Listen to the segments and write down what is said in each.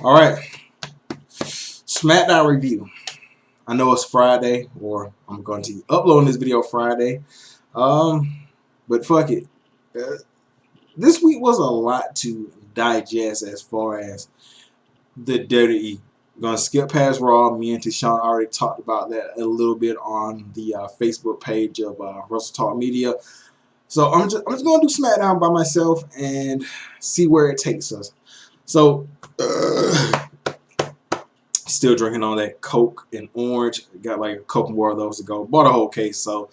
Alright, Smackdown review. I know it's Friday, or I'm going to upload this video Friday. But fuck it. This week was a lot to digest as far as the WWE. Gonna skip past Raw. Me and Tyshawn already talked about that a little bit on the Facebook page of Russell Talk Media. So I'm just gonna do SmackDown by myself and see where it takes us. So still drinking all that Coke and orange. Got like a couple more of those to go. Bought a whole case. So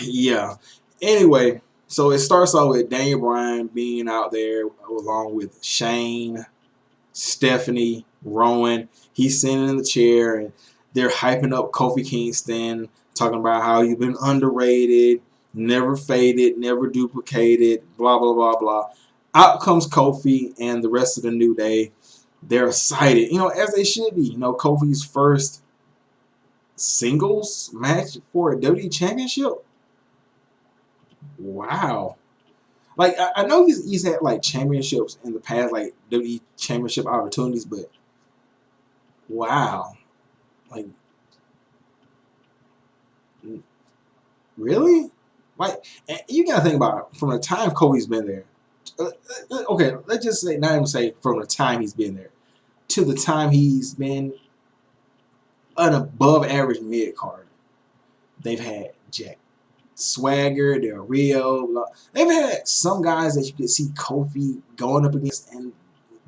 yeah. Anyway, so it starts off with Daniel Bryan being out there along with Shane, Stephanie, Rowan. He's sitting in the chair and they're hyping up Kofi Kingston, talking about how he's been underrated, never faded, never duplicated, blah, blah, blah, blah. Out comes Kofi and the rest of the New Day. They're excited, as they should be. Kofi's first singles match for a WWE Championship. Wow. Like, I know he's had, like, championships in the past, like, WWE Championship opportunities, but, wow. Like, really? Like, and you gotta think about it, from the time Kobe's been there, okay, let's just say, not even say from the time he's been there, to the time he's been an above-average mid-card. They've had Jack Swagger, Del Rio. Blah. They've had some guys that you could see Kofi going up against, and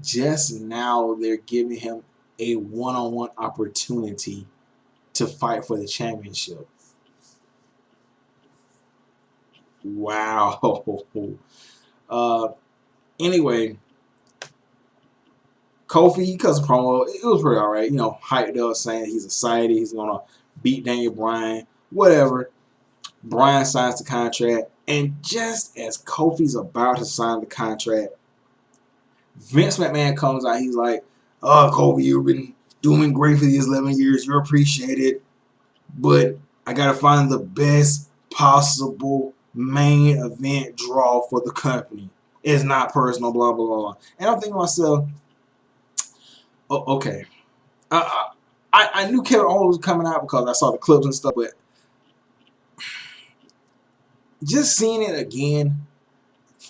just now they're giving him a one-on-one opportunity to fight for the championship. Wow. Anyway, Kofi, he cuts a promo. It was pretty alright. Hyped up, saying he's excited. He's gonna beat Daniel Bryan. Whatever. Bryan signs the contract, and just as Kofi's about to sign the contract, Vince McMahon comes out. He's like, "Oh, Kofi, you've been doing great for these 11 years. You're appreciated, but I gotta find the best possible main event draw for the company. It's not personal, blah blah blah." And I'm thinking to myself, "Oh, okay." I knew Kevin Owens was coming out because I saw the clips and stuff, but just seeing it again,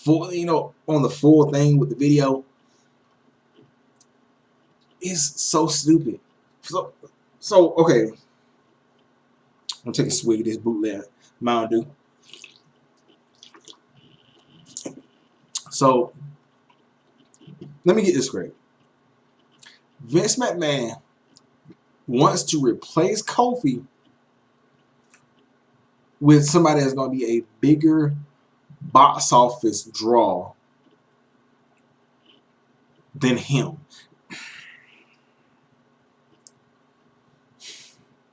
on the full thing with the video, is so stupid. So okay, I'm gonna take a swig of this bootleg Mountain Dew. So let me get this straight. Vince McMahon wants to replace Kofi with somebody that's going to be a bigger box office draw than him.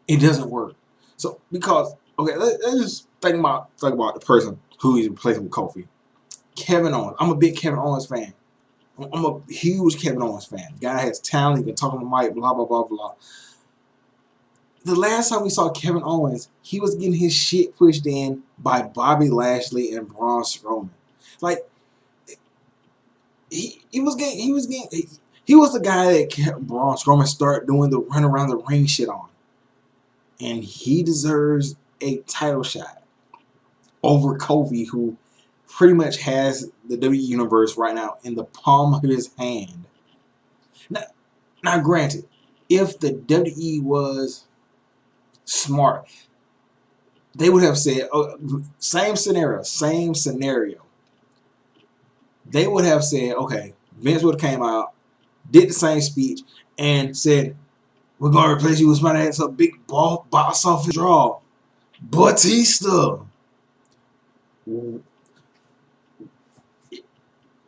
It doesn't work. So because let's just think about the person who he's replacing with Kofi. Kevin Owens. I'm a big Kevin Owens fan. I'm a huge Kevin Owens fan. The guy has talent. He can talk on the mic. Blah blah blah blah. The last time we saw Kevin Owens, he was getting his shit pushed in by Bobby Lashley and Braun Strowman. Like, he was the guy that kept Braun Strowman start doing the run around the ring shit on. And he deserves a title shot over Kofi, who pretty much has the WWE Universe right now in the palm of his hand. Now granted, if the WWE was smart, they would have said, same scenario. They would have said, okay, Vince would have came out, did the same speech, and said, "We're going to replace you with somebody that's a big box office draw. Batista."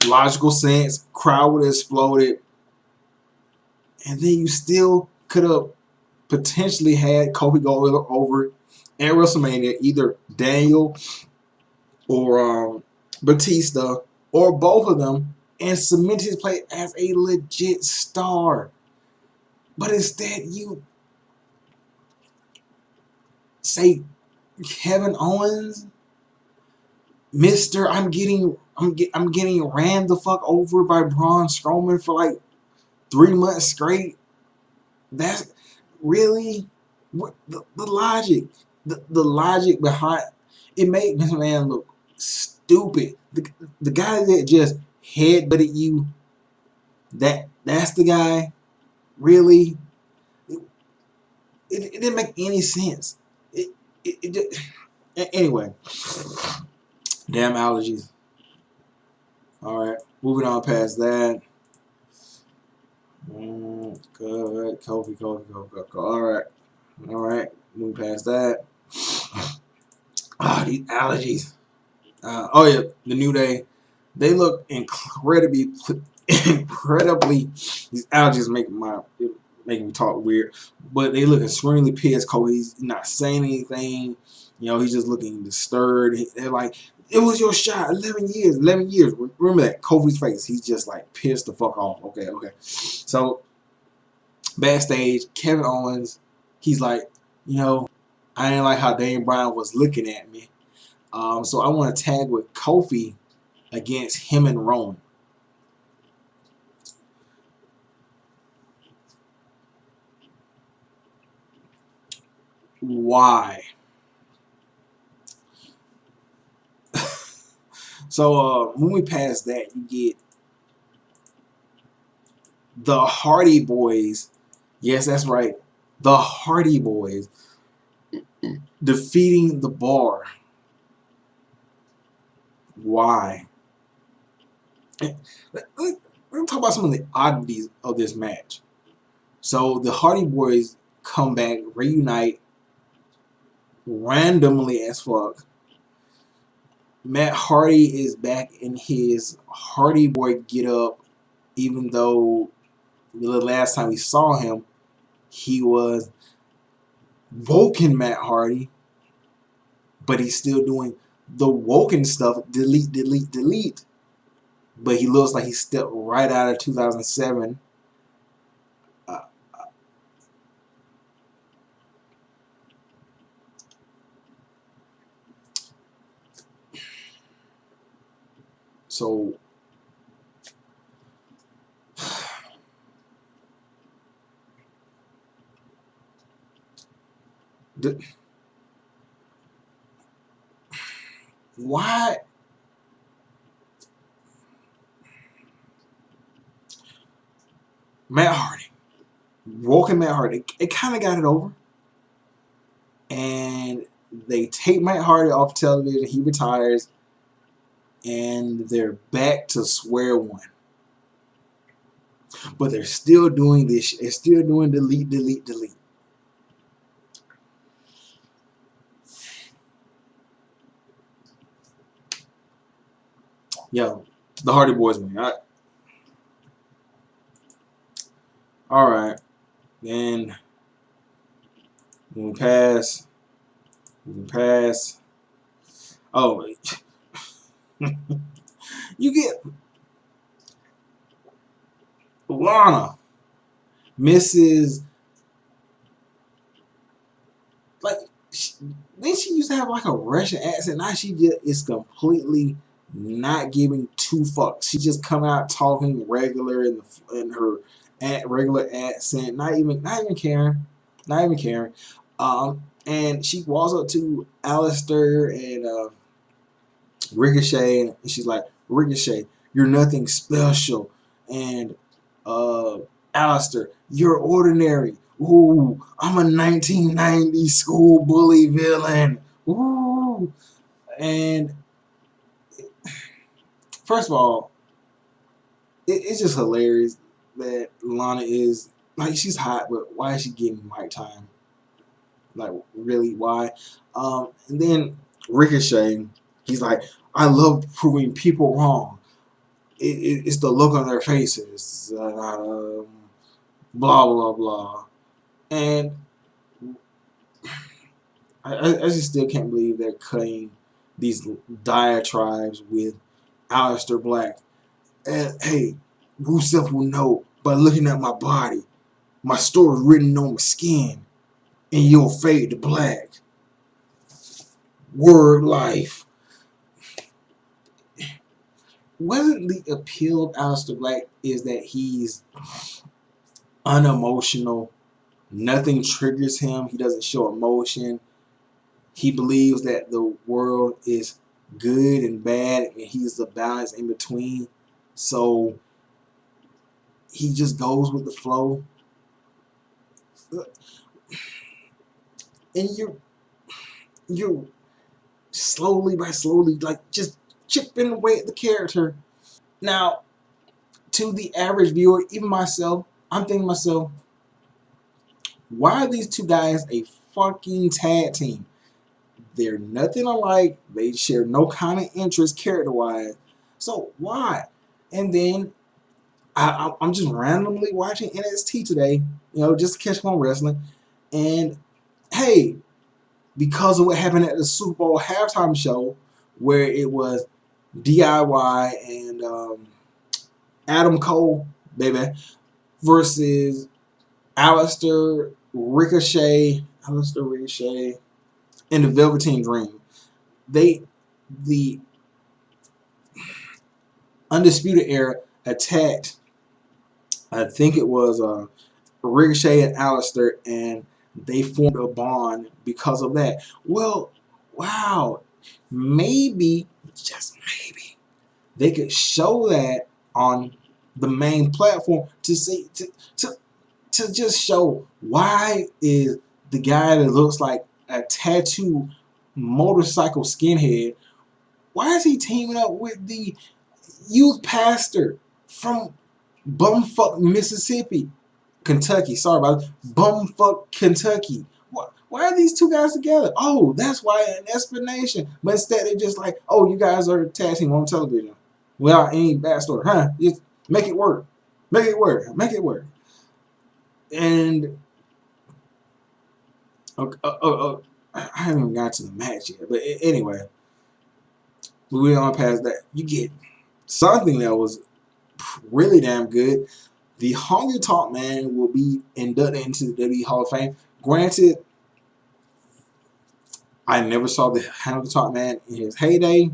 Logical sense, crowd would have exploded, and then you still could have potentially had Kofi go over at WrestleMania, either Daniel or Batista, or both of them, and cement his place as a legit star. But instead, you say Kevin Owens, Mister, I'm getting ran the fuck over by Braun Strowman for like 3 months straight. That's really what the logic. The logic behind it made this man look stupid. The guy that just headbutted you, that's the guy. Really, it didn't make any sense. It just, anyway, damn allergies. All right, moving on past that. Good, Kofi. All right, move past that. Ah, these allergies. Oh yeah, the New Day. They look incredibly. These allergies making me talk weird, but they look extremely pissed. Kofi's not saying anything. You know, he's just looking disturbed. They're like, "It was your shot. 11 years. 11 years." Remember that Kofi's face. He's just like pissed the fuck off. Okay. So backstage, Kevin Owens, he's like, you know, I didn't like how Daniel Bryan was looking at me. So I want to tag with Kofi against him and Roman. Why? So when we pass that, you get the Hardy Boys. Yes, that's right. The Hardy Boys defeating the Bar. Why? Let's talk about some of the oddities of this match. So the Hardy Boys come back, reunite randomly as fuck. Matt Hardy is back in his Hardy Boy get up, even though the last time we saw him, he was Woken Matt Hardy, but he's still doing the Woken stuff, delete. But he looks like he stepped right out of 2007. So why? Matt Hardy, Woken Matt Hardy, it kind of got it over. And they take Matt Hardy off television, he retires, and they're back to square one. But they're still doing this. They're still doing delete. Yo, the Hardy Boys win. All right. Then we pass. Oh, you get Lana, Mrs. Like, then she used to have like a Russian accent. Now she just is completely not giving two fucks. She just come out talking regular in her regular accent, not even caring. And she walks up to Alistair and Ricochet, and she's like, Ricochet, you're nothing special, and Alistair, you're ordinary. Ooh, I'm a 1990 school bully villain. Ooh, and first of all, it's just hilarious that Lana is like she's hot, but why is she getting mic time? Like really, why? And then Ricochet, he's like, I love proving people wrong. It's the look on their faces, blah blah blah, and I just still can't believe they're cutting these diatribes with Aleister Black. And hey, Rusev will know by looking at my body. My story's written on my skin, and you'll fade to black. Word life. Wasn't the appeal of Aleister Black is that he's unemotional. Nothing triggers him. He doesn't show emotion. He believes that the world is good and bad, and he's the balance in between. So he just goes with the flow. And you're slowly by slowly, like, just chipping away at the character. Now, to the average viewer, even myself, I'm thinking to myself, why are these two guys a fucking tag team? They're nothing alike. They share no kind of interest character wise. So why? And then I'm just randomly watching NXT today, just to catch up on wrestling. And hey, because of what happened at the Super Bowl halftime show, where it was DIY and Adam Cole, baby, versus Alistair Ricochet, and the Velveteen Dream. The Undisputed Era attacked, I think it was Ricochet and Alistair, and they formed a bond because of that. Well, wow, maybe, just maybe, they could show that on the main platform to see to just show why is the guy that looks like a tattoo motorcycle skinhead, why is he teaming up with the youth pastor from bumfuck Mississippi, Kentucky? Sorry about it. Bumfuck Kentucky. Why are these two guys together? Oh, that's why, an explanation. But instead, they're just like, oh, you guys are tag team on television without any backstory, huh? Just make it work. Make it work. Make it work. And I haven't even got to the match yet. But anyway, moving on past that, you get something that was really damn good. The Honky Tonk Man will be inducted into the WWE Hall of Fame. Granted, I never saw the Honky Tonk Man in his heyday.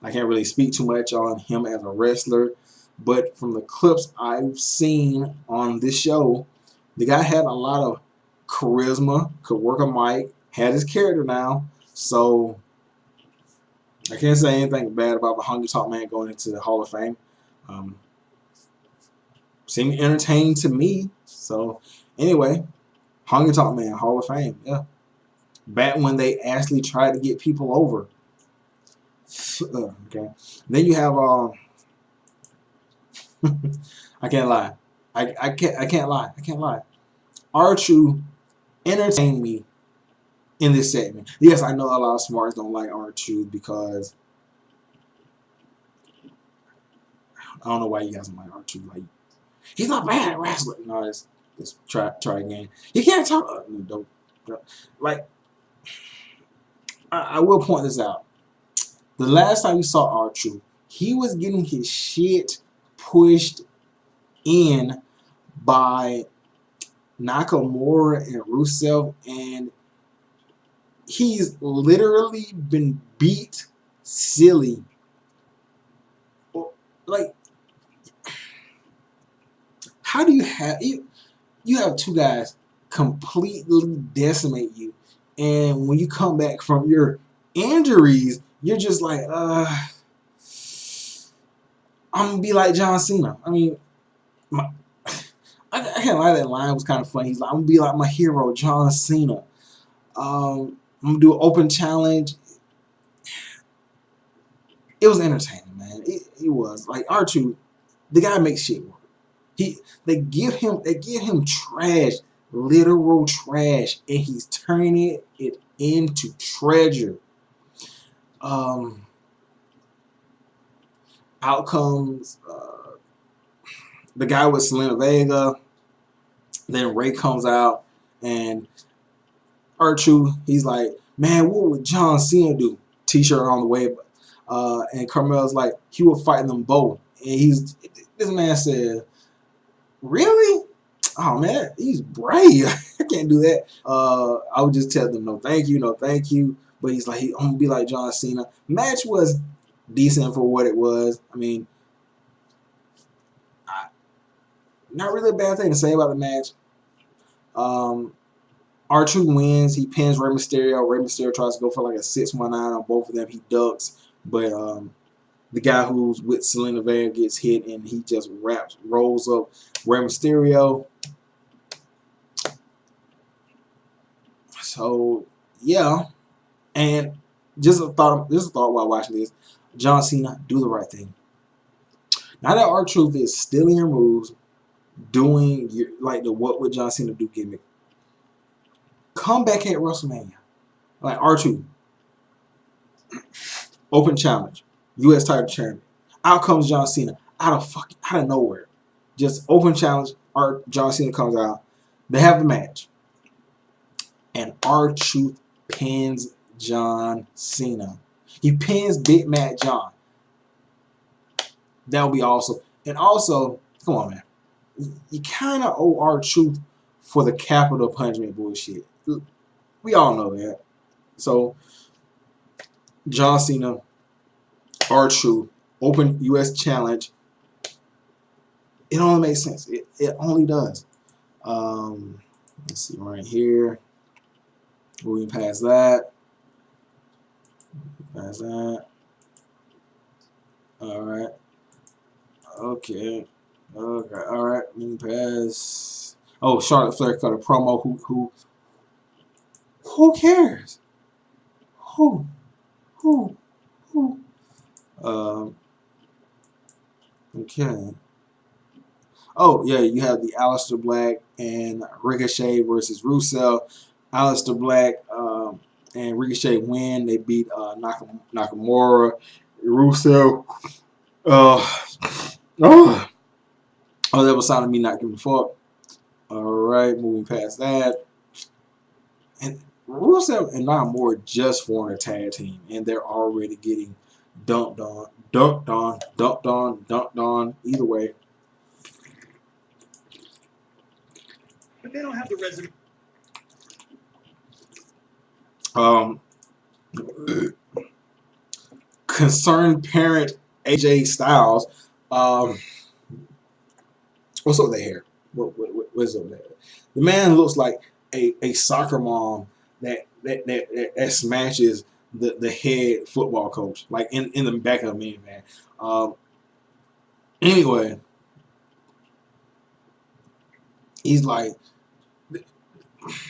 I can't really speak too much on him as a wrestler, but from the clips I've seen on this show, the guy had a lot of charisma, could work a mic, had his character now, so I can't say anything bad about the Honky Tonk Man going into the Hall of Fame. Seemed entertaining to me. So anyway, Honky Tonk Man, Hall of Fame, yeah. Back when they actually tried to get people over. Okay. Then you have I can't lie. I can't lie. I can't lie. R-Truth entertained me in this segment. Yes, I know a lot of smarts don't like R-Truth because I don't know why you guys don't like R-Truth. Like, he's not bad at wrestling. No, let's try again. You can't talk. Don't. Like, I will point this out. The last time you saw R-Truth, he was getting his shit pushed in by Nakamura and Rusev, and he's literally been beat silly. Like, how do you have two guys completely decimate you, and when you come back from your injuries, you're just like, I'm gonna be like John Cena. I mean, I can't lie, that line was kind of funny. He's like, I'm gonna be like my hero, John Cena. I'm gonna do an open challenge. It was entertaining, man. It was like R-Truth. The guy makes shit work. They give him trash, literal trash, and he's turning it into treasure. Outcomes. The guy with Selena Vega. Then Ray comes out, and R-Truth, he's like, man, what would John Cena do? T-shirt on the way. And Carmel's like, he would fight them both. And this man said, really? Oh man, he's brave. I can't do that. I would just tell them no thank you, no thank you. But he's like, I'm gonna be like John Cena. Match was decent for what it was. I mean, not really a bad thing to say about the match. R-Truth wins. He pins Rey Mysterio. Rey Mysterio tries to go for like a 619 on both of them. He ducks, but the guy who's with Selena Vega gets hit, and he just rolls up Rey Mysterio. So yeah, and just a thought while watching this: John Cena, do the right thing. Now that R-Truth is stealing your moves, doing like the what would John Cena do gimmick, come back at WrestleMania, like R-Truth, open challenge, U.S. title champion. Out comes John Cena out of nowhere, just open challenge. John Cena comes out. They have the match, and R-Truth pins John Cena. He pins Big Matt John. That would be awesome. And also, come on, man. You kind of owe R-Truth for the capital punishment bullshit. We all know that. So, John Cena, R-Truth, open U.S. challenge. It only makes sense. It only does. Let's see right here. Moving past that. Past that. All right. Okay. Okay. All right. Moving past. Oh, Charlotte Flair cut a promo. Who cares? Who? Okay. Oh, yeah, you have the Aleister Black and Ricochet versus Rusev. Aleister Black and Ricochet win. They beat Nakamura. Rusev. Oh, that was sounding me not giving a fuck. Alright, moving past that. And Rusev and Nakamura just formed a tag team, and they're already getting dunked on. Either way. But they don't have the resume. Concerned parent AJ Styles. What's up with their hair? What's up with that? The man looks like a soccer mom that smashes the head football coach, like in the back of me, man. Anyway, he's like,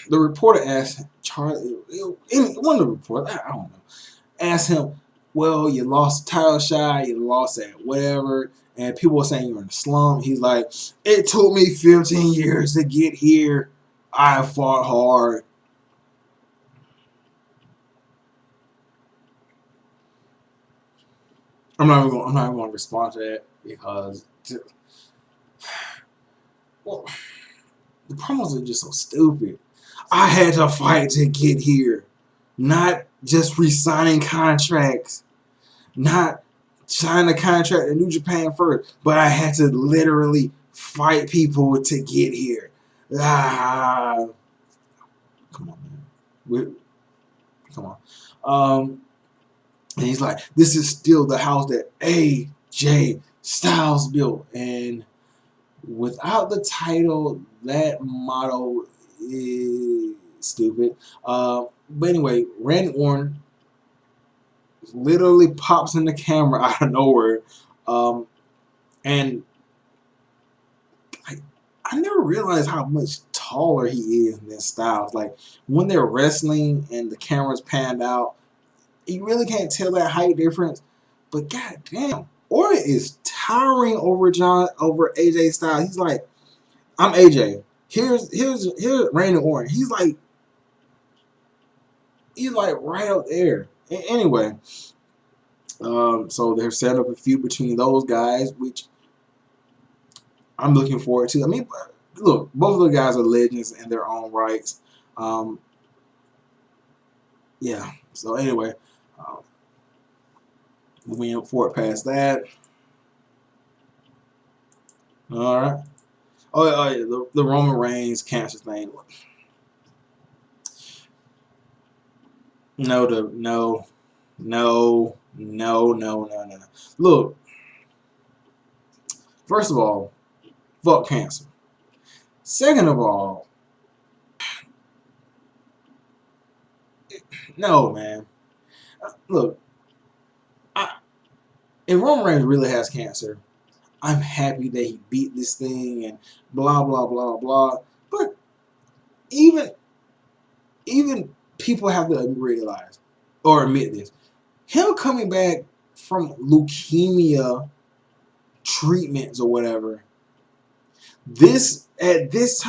the reporter asked Charlie, one of the reporters, I don't know, asked him, well, you lost the title shot, you lost at whatever, and people were saying you're in a slump. He's like, it took me 15 years to get here. I fought hard. I'm not even going to respond to that because, well, the promos are just so stupid. I had to fight to get here, not just re-signing contracts, not signing a contract in New Japan first, but I had to literally fight people to get here. Come on, man. Come on. And he's like, this is still the house that AJ Styles built. And without the title, that motto is stupid. But anyway, Randy Orton literally pops in the camera out of nowhere. And I never realized how much taller he is than Styles. Like, when they're wrestling and the camera's panned out, you really can't tell that height difference. But goddamn, Orton is towering over AJ Styles. He's like, I'm AJ. Here's Randy Orton. He's like right up there. Anyway, so they're set up a feud between those guys, which I'm looking forward to. I mean, look, both of the guys are legends in their own rights. Yeah. So anyway, we went forward past that. All right. Oh yeah, the Roman Reigns cancer thing. No. Look, first of all, fuck cancer. Second of all, no, man. Look, I, if Roman Reigns really has cancer, I'm happy that he beat this thing and blah blah blah blah. But even even people have to realize or admit this. Him coming back from leukemia treatments or whatever, this at this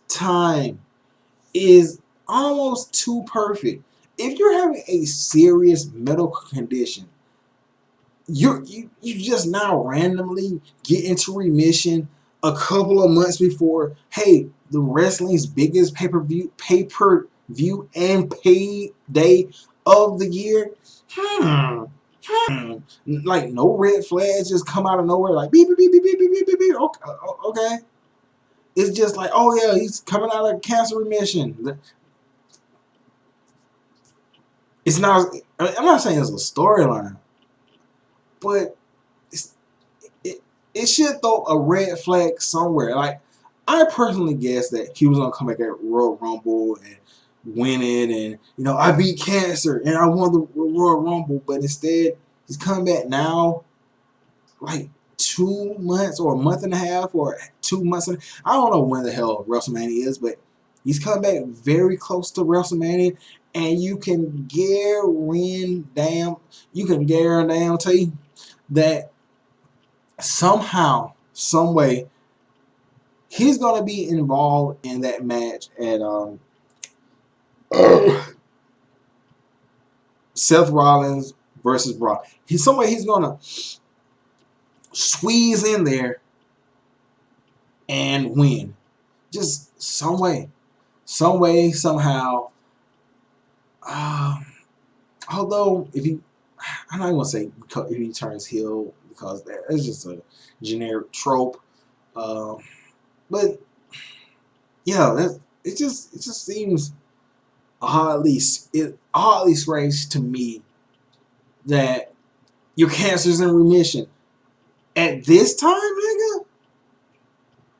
time is almost too perfect. If you're having a serious medical condition, you just now randomly get into remission a couple of months before, hey, the wrestling's biggest pay-per-view and payday of the year. Like no red flags just come out of nowhere like beep beep beep beep beep beep beep beep. Okay, okay. It's just like, oh yeah, he's coming out of cancer remission. It's not. I'm not saying it's a storyline, but it's, it should throw a red flag somewhere. Like, I personally guessed that he was gonna come back at Royal Rumble and win it, and I beat cancer and I won the Royal Rumble, but instead he's coming back now, like 2 months or a month and a half or 2 months. I don't know when the hell WrestleMania is, but he's coming back very close to WrestleMania, and you can guarantee that somehow, some way, he's gonna be involved in that match at Seth Rollins versus Brock. He's gonna squeeze in there and win. Just some way, somehow. Um, Although I'm not gonna say if he turns heel because that's just a generic trope. Um, but yeah, it just seems oddly strange to me that your cancer's in remission at this time, nigga.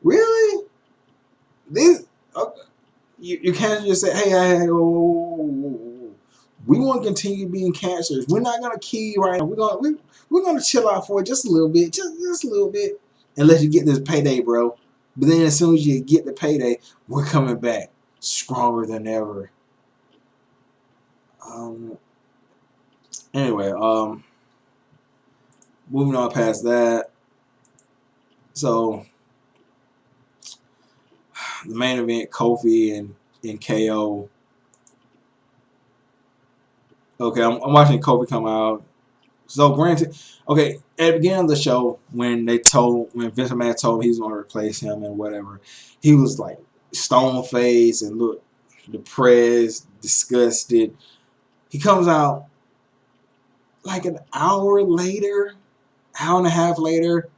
Really? This okay. You can't just say, hey, oh, we want to continue being cancerous. We're not gonna kill you right now. We're gonna chill out for just a little bit, just a little bit, unless you get this payday, bro. But then as soon as you get the payday, we're coming back stronger than ever. Um. Anyway, moving on past that. So the main event, Kofi and KO. Okay, I'm watching Kofi come out. So granted, okay, at the beginning of the show, when Vince McMahon told him he was going to replace him and whatever, he was like stone faced and looked depressed, disgusted. He comes out like an hour and a half later,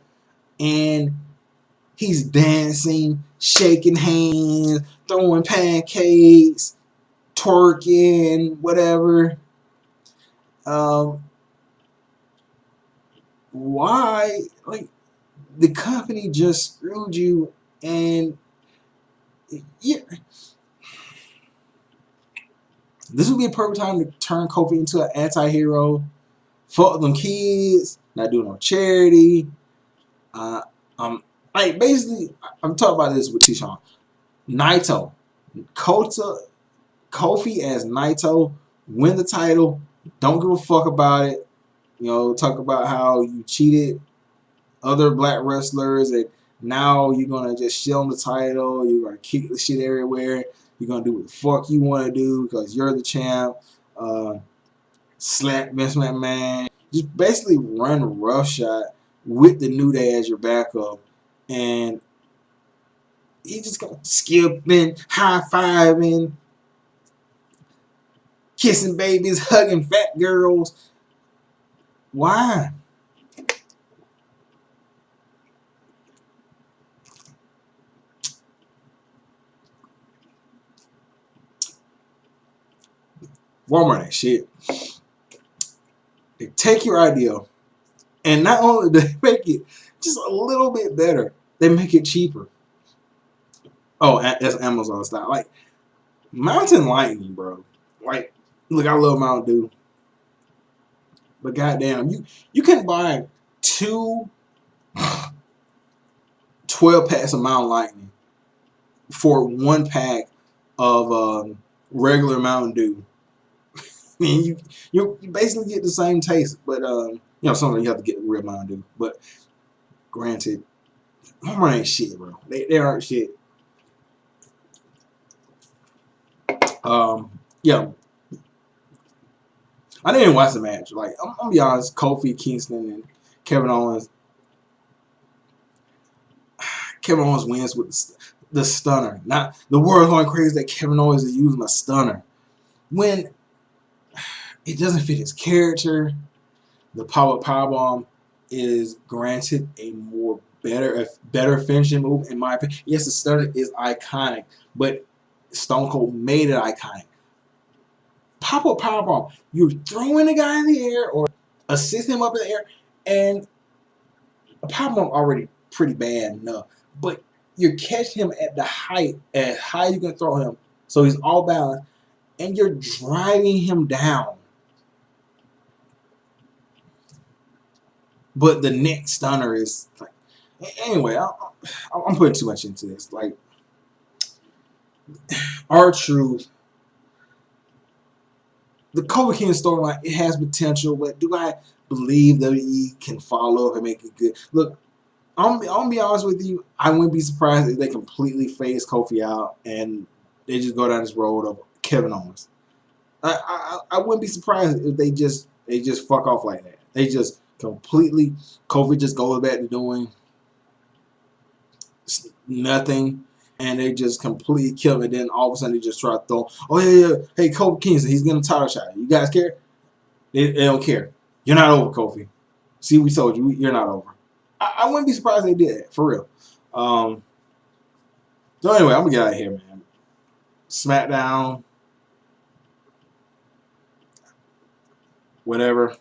and he's dancing, shaking hands, throwing pancakes, twerking, whatever. Um, why? Like, the company just screwed you, and yeah, this would be a perfect time to turn Kofi into an anti-hero. Fuck them kids, not doing no charity. Uh, um, like basically, I'm talking about this with Tishon. Naito, Kofi as Naito, win the title. Don't give a fuck about it. Talk about how you cheated other black wrestlers, and now you're gonna just shit on the title. You're gonna kick the shit everywhere. You're gonna do what the fuck you want to do because you're the champ. Slap Vince McMahon. Just basically run roughshod with the New Day as your backup, and he just gonna skipping, high fiving, kissing babies, hugging fat girls. Why? Walmart ain't shit. They take your idea, and not only do they make it just a little bit better, they make it cheaper. Oh, that's Amazon style. Like Mountain Lightning, bro. Like, look, I love Mountain Dew, but goddamn, you can buy two 12 packs of Mountain Lightning for 1 pack of regular Mountain Dew. I mean, you basically get the same taste, but sometimes you have to get real Mountain Dew. But granted, Homer ain't shit, bro. They aren't shit. Yeah, I didn't even watch the match. Like, I'm gonna be honest, Kofi Kingston and Kevin Owens. Kevin Owens wins with the stunner. Not the world's going crazy that Kevin Owens is using a stunner when it doesn't fit his character. The powerbomb is granted a better finishing move in my opinion. Yes, the stunner is iconic, but Stone Cold made it iconic. Pop-up powerbomb. You're throwing the guy in the air or assist him up in the air, and a powerbomb already pretty bad enough, but you're catching him at the height as high you can throw him, so he's all balanced, and you're driving him down. But the next stunner is like, anyway. I'm putting too much into this. Like, R-Truth, the Kobe King storyline, it has potential, but do I believe WWE can follow up and make it good? Look, I'm gonna be honest with you. I wouldn't be surprised if they completely phase Kofi out and they just go down this road of Kevin Owens. I wouldn't be surprised if they just fuck off like that. They just completely Kofi just goes back to doing nothing, and they just completely kill it. Then all of a sudden they just try to throw, oh yeah, hey Kofi Kingston, he's getting a title shot. You guys care? They don't care. You're not over, Kofi. See, we told you, you're not over. I wouldn't be surprised if they did that, for real. So anyway, I'm gonna get out of here, man. Smackdown, whatever.